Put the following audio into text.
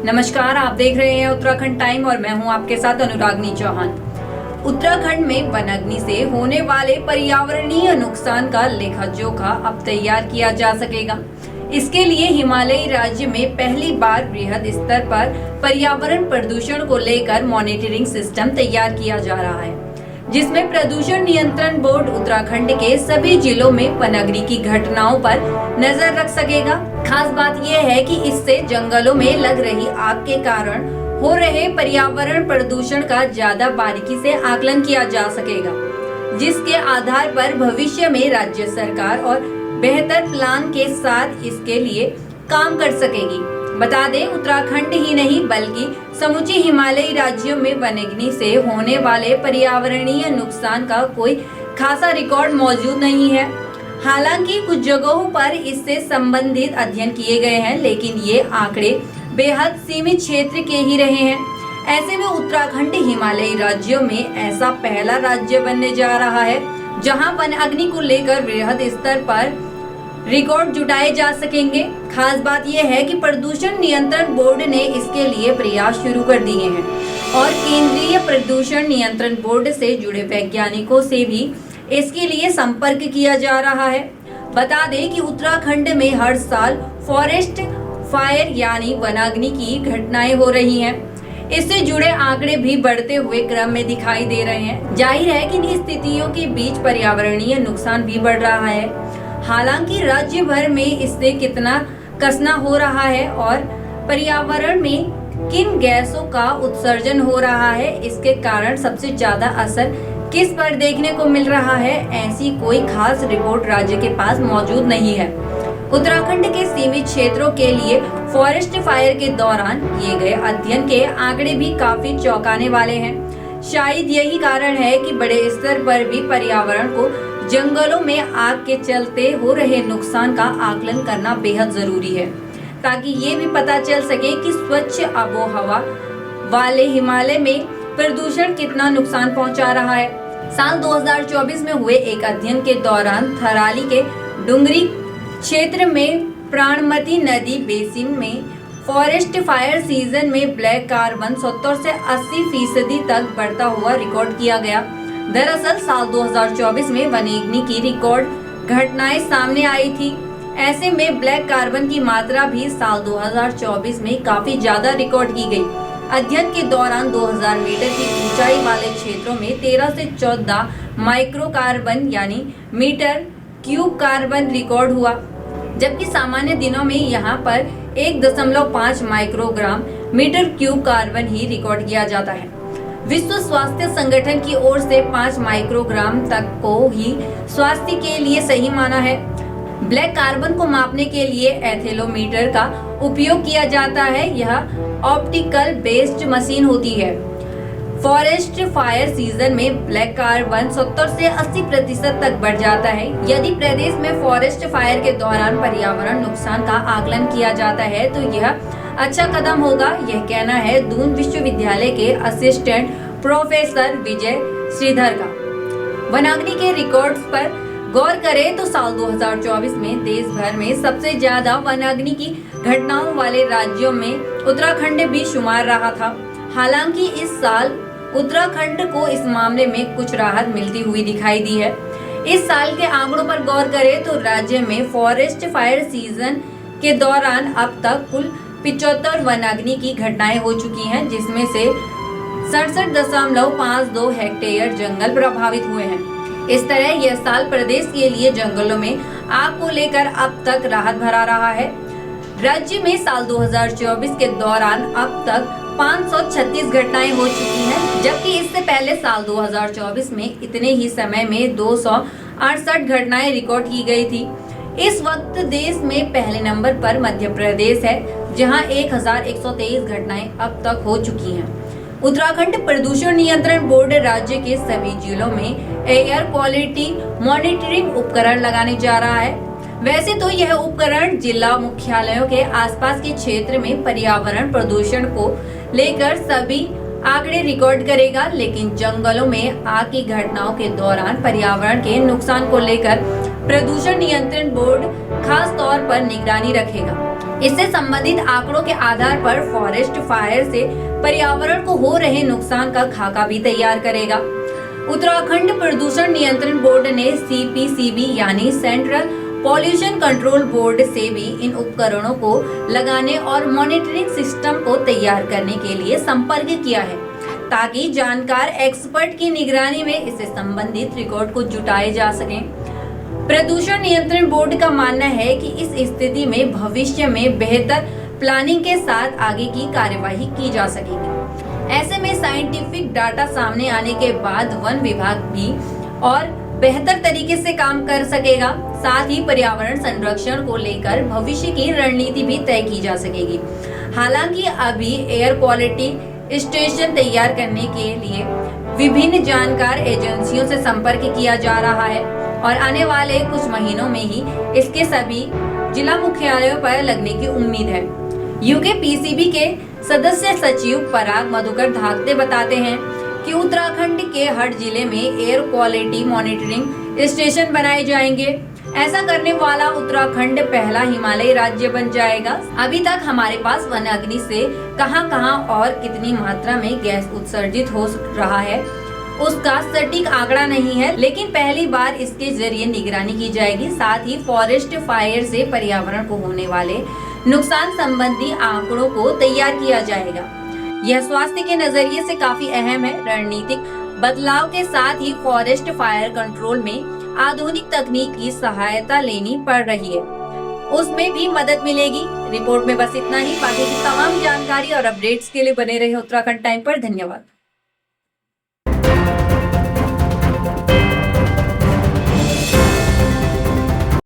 नमस्कार, आप देख रहे हैं उत्तराखंड टाइम और मैं हूं आपके साथ अनुरागनी चौहान। उत्तराखंड में वनाग्नि से होने वाले पर्यावरणीय नुकसान का लेखा जोखा अब तैयार किया जा सकेगा। इसके लिए हिमालयी राज्य में पहली बार वृहद स्तर पर पर्यावरण प्रदूषण को लेकर मॉनिटरिंग सिस्टम तैयार किया जा रहा है, जिसमें प्रदूषण नियंत्रण बोर्ड उत्तराखंड के सभी जिलों में वनाग्नि की घटनाओं पर नजर रख सकेगा। खास बात यह है कि इससे जंगलों में लग रही आग के कारण हो रहे पर्यावरण प्रदूषण का ज्यादा बारीकी से आकलन किया जा सकेगा, जिसके आधार पर भविष्य में राज्य सरकार और बेहतर प्लान के साथ इसके लिए काम कर सकेगी। बता दें, उत्तराखंड ही नहीं बल्कि समूचे हिमालयी राज्यों में वनाग्नि से होने वाले पर्यावरणीय नुकसान का कोई खासा रिकॉर्ड मौजूद नहीं है। हालांकि कुछ जगहों पर इससे संबंधित अध्ययन किए गए हैं, लेकिन ये आंकड़े बेहद सीमित क्षेत्र के ही रहे हैं। ऐसे में उत्तराखंड हिमालयी राज्यों में ऐसा पहला राज्य बनने जा रहा है जहां वनाग्नि को लेकर वृहद स्तर पर रिकॉर्ड जुटाए जा सकेंगे। खास बात यह है कि प्रदूषण नियंत्रण बोर्ड ने इसके लिए प्रयास शुरू कर दिए हैं और केंद्रीय प्रदूषण नियंत्रण बोर्ड से जुड़े वैज्ञानिकों से भी इसके लिए संपर्क किया जा रहा है। बता दें कि उत्तराखंड में हर साल फॉरेस्ट फायर यानी वनाग्नि की घटनाएं हो रही हैं। इससे जुड़े आंकड़े भी बढ़ते हुए क्रम में दिखाई दे रहे हैं। जाहिर है कि इन स्थितियों के बीच पर्यावरणीय नुकसान भी बढ़ रहा है। हालांकि राज्य भर में इससे कितना कसना हो रहा है और पर्यावरण में किन गैसों का उत्सर्जन हो रहा है, इसके कारण सबसे ज्यादा असर किस पर देखने को मिल रहा है, ऐसी कोई खास रिपोर्ट राज्य के पास मौजूद नहीं है। उत्तराखंड के सीमित क्षेत्रों के लिए फॉरेस्ट फायर के दौरान किए गए अध्ययन के आंकड़े भी काफी चौंकाने वाले हैं। शायद यही कारण है कि बड़े स्तर पर भी पर्यावरण को जंगलों में आग के चलते हो रहे नुकसान का आकलन करना बेहद जरूरी है, ताकि ये भी पता चल सके कि स्वच्छ आबोहवा वाले हिमालय में प्रदूषण कितना नुकसान पहुंचा रहा है। साल 2024 में हुए एक अध्ययन के दौरान थराली के डुंगरी क्षेत्र में प्राणमती नदी बेसिन में फॉरेस्ट फायर सीजन में ब्लैक कार्बन 70 से 80% तक बढ़ता हुआ रिकॉर्ड किया गया। दरअसल साल 2024 में वनाग्नि की रिकॉर्ड घटनाएं सामने आई थी। ऐसे में ब्लैक कार्बन की मात्रा भी साल 2024 में काफी ज्यादा रिकॉर्ड की गई। अध्ययन के दौरान 2000 मीटर की ऊंचाई वाले क्षेत्रों में 13 से 14 माइक्रो कार्बन यानी मीटर क्यूब कार्बन रिकॉर्ड हुआ, जबकि सामान्य दिनों में यहाँ पर 1.5 माइक्रोग्राम मीटर क्यूब कार्बन ही रिकॉर्ड किया जाता है। विश्व स्वास्थ्य संगठन की ओर से 5 माइक्रोग्राम तक को ही स्वास्थ्य के लिए सही माना है। ब्लैक कार्बन को मापने के लिए एथेलोमीटर का उपयोग किया जाता है। यह ऑप्टिकल बेस्ड मशीन होती है। फॉरेस्ट फायर सीजन में ब्लैक कार्बन 70 से 80% तक बढ़ जाता है। यदि प्रदेश में फॉरेस्ट फायर के दौरान पर्यावरण नुकसान का आकलन किया जाता है तो यह अच्छा कदम होगा, यह कहना है दून विश्वविद्यालय के असिस्टेंट प्रोफेसर विजय श्रीधर का। वनाग्नि के रिकॉर्ड्स पर गौर करें तो साल 2024 में देश भर में सबसे ज्यादा वनाग्नि की घटनाओं वाले राज्यों में उत्तराखंड भी शुमार रहा था। हालांकि इस साल उत्तराखंड को इस मामले में कुछ राहत मिलती हुई दिखाई दी है। इस साल के आंकड़ों पर गौर करें तो राज्य में फॉरेस्ट फायर सीजन के दौरान अब तक कुल 75 वनाग्नि की घटनाएं हो चुकी हैं, जिसमें से 67.52 हेक्टेयर जंगल प्रभावित हुए हैं। इस तरह यह साल प्रदेश के लिए जंगलों में आग को लेकर अब तक राहत भरा रहा है। राज्य में साल 2024 के दौरान अब तक 536 घटनाएं हो चुकी हैं, जबकि इससे पहले साल 2024 में इतने ही समय में 268 घटनाएं रिकॉर्ड की गई थी। इस वक्त देश में पहले नंबर पर मध्य प्रदेश है, जहां 1123 घटनाएं अब तक हो चुकी हैं। उत्तराखंड प्रदूषण नियंत्रण बोर्ड राज्य के सभी जिलों में एयर क्वालिटी मॉनिटरिंग उपकरण लगाने जा रहा है। वैसे तो यह उपकरण जिला मुख्यालयों के आसपास के क्षेत्र में पर्यावरण प्रदूषण को लेकर सभी आंकड़े रिकॉर्ड करेगा, लेकिन जंगलों में आग की घटनाओं के दौरान पर्यावरण के नुकसान को लेकर प्रदूषण नियंत्रण बोर्ड खास तौर पर निगरानी रखेगा। इससे संबंधित आंकड़ों के आधार पर फॉरेस्ट फायर से पर्यावरण को हो रहे नुकसान का खाका भी तैयार करेगा। उत्तराखंड प्रदूषण नियंत्रण बोर्ड ने CPCB यानी सेंट्रल पॉल्यूशन कंट्रोल बोर्ड से भी इन उपकरणों को लगाने और मॉनिटरिंग सिस्टम को तैयार करने के लिए संपर्क किया है, ताकि जानकार एक्सपर्ट की निगरानी में इससे संबंधित रिकॉर्ड को जुटाए जा सकें। प्रदूषण नियंत्रण बोर्ड का मानना है कि इस स्थिति में भविष्य में बेहतर प्लानिंग के साथ आगे की कार्यवाही की जा सकेगी। ऐसे में साइंटिफिक डाटा सामने आने के बाद वन विभाग भी और बेहतर तरीके से काम कर सकेगा। साथ ही पर्यावरण संरक्षण को लेकर भविष्य की रणनीति भी तय की जा सकेगी। हालांकि अभी एयर क्वालिटी स्टेशन तैयार करने के लिए विभिन्न जानकार एजेंसियों से संपर्क किया जा रहा है और आने वाले कुछ महीनों में ही इसके सभी जिला मुख्यालयों पर लगने की उम्मीद है। UKPCB के सदस्य सचिव पराग मधुकर धाकते बताते हैं कि उत्तराखंड के हर जिले में एयर क्वालिटी मॉनिटरिंग स्टेशन बनाए जाएंगे। ऐसा करने वाला उत्तराखंड पहला हिमालयी राज्य बन जाएगा। अभी तक हमारे पास वनाग्नि से कहां-कहां और कितनी मात्रा में गैस उत्सर्जित हो रहा है उसका सटीक आंकड़ा नहीं है, लेकिन पहली बार इसके जरिए निगरानी की जाएगी। साथ ही फॉरेस्ट फायर से पर्यावरण को होने वाले नुकसान संबंधी आंकड़ों को तैयार किया जाएगा। यह स्वास्थ्य के नजरिए से काफी अहम है। रणनीतिक बदलाव के साथ ही फॉरेस्ट फायर कंट्रोल में आधुनिक तकनीक की सहायता लेनी पड़ रही है, उसमें भी मदद मिलेगी। रिपोर्ट में बस इतना ही। बाकी की तमाम जानकारी और अपडेट्स के लिए बने रहे उत्तराखंड टाइम पर। धन्यवाद।